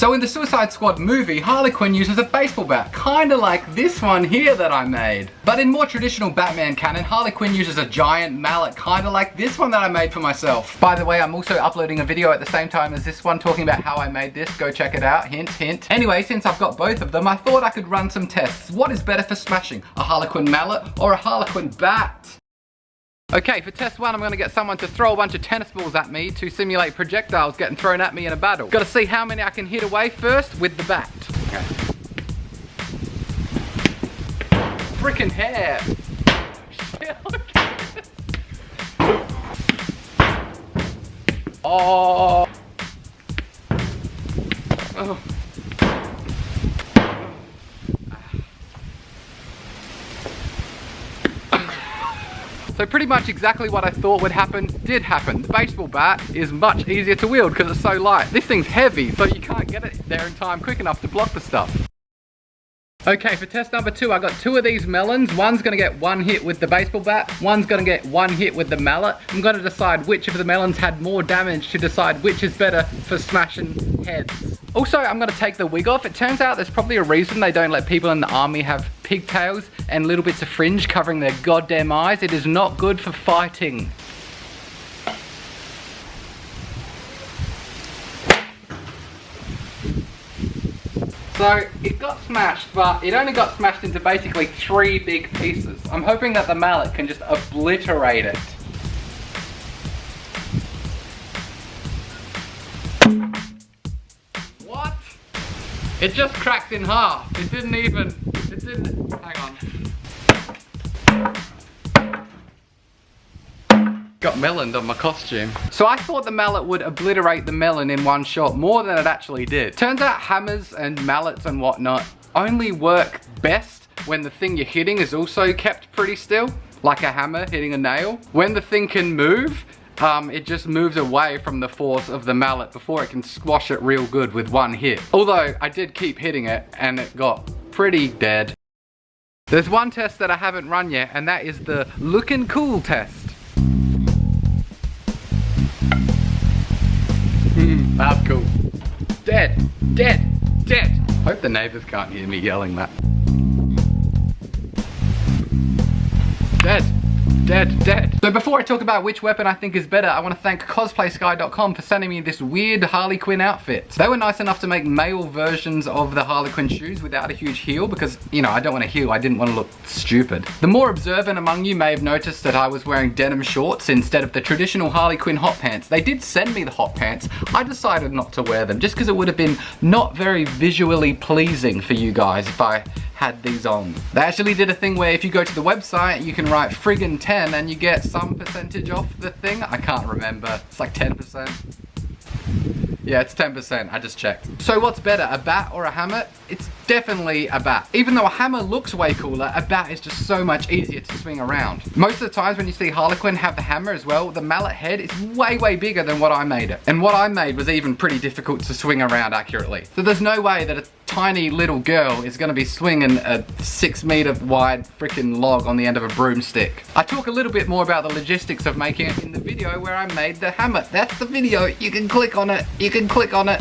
So in the Suicide Squad movie, Harley Quinn uses a baseball bat, kinda like this one here that I made. But in more traditional Batman canon, Harley Quinn uses a giant mallet, kinda like this one that I made for myself. By the way, I'm also uploading a video at the same time as this one talking about how I made this. Go check it out, hint, hint. Anyway, since I've got both of them, I thought I could run some tests. What is better for smashing, a Harley Quinn mallet or a Harley Quinn bat? Okay, for test one, I'm gonna get someone to throw a bunch of tennis balls at me to simulate projectiles getting thrown at me in a battle. Gotta see how many I can hit away first with the bat. Okay. Freaking hair. Shit, look at this. Oh. Oh. So pretty much exactly what I thought would happen did happen. The baseball bat is much easier to wield because it's so light. This thing's heavy, so you can't get it there in time quick enough to block the stuff. Okay, for test number 2, I got 2 of these melons. One's gonna get 1 hit with the baseball bat. One's gonna get 1 hit with the mallet. I'm gonna decide which of the melons had more damage to decide which is better for smashing heads. Also, I'm gonna take the wig off. It turns out there's probably a reason they don't let people in the army have pigtails and little bits of fringe covering their goddamn eyes. It is not good for fighting. So it got smashed, but it only got smashed into basically 3 big pieces. I'm hoping that the mallet can just obliterate it. What? It just cracked in half. It didn't, hang on. Got meloned on my costume. So I thought the mallet would obliterate the melon in one shot more than it actually did. Turns out hammers and mallets and whatnot only work best when the thing you're hitting is also kept pretty still, like a hammer hitting a nail. When the thing can move, it just moves away from the force of the mallet before it can squash it real good with 1 hit. Although I did keep hitting it and it got pretty dead. There's one test that I haven't run yet, and that is the looking cool test. That's cool. Dead, dead, dead. Hope the neighbors can't hear me yelling that. Dead. Dead, dead. So before I talk about which weapon I think is better, I want to thank cosplaysky.com for sending me this weird Harley Quinn outfit. They were nice enough to make male versions of the Harley Quinn shoes without a huge heel because, you know, I don't want to heel. I didn't want to look stupid. The more observant among you may have noticed that I was wearing denim shorts instead of the traditional Harley Quinn hot pants. They did send me the hot pants. I decided not to wear them just because it would have been not very visually pleasing for you guys if I had these on. They actually did a thing where if you go to the website, you can write friggin' 10 and you get some percentage off the thing. I can't remember. It's like 10%. Yeah, it's 10%, I just checked. So what's better, a bat or a hammer? It's definitely a bat. Even though a hammer looks way cooler, a bat is just so much easier to swing around. Most of the times when you see Harley Quinn have the hammer as well, the mallet head is way, way bigger than what I made it. And what I made was even pretty difficult to swing around accurately. So there's no way that a tiny little girl is gonna be swinging a 6-meter wide freaking log on the end of a broomstick. I talk a little bit more about the logistics of making it in the video where I made the hammer. That's the video, you can click on it, you can click on it.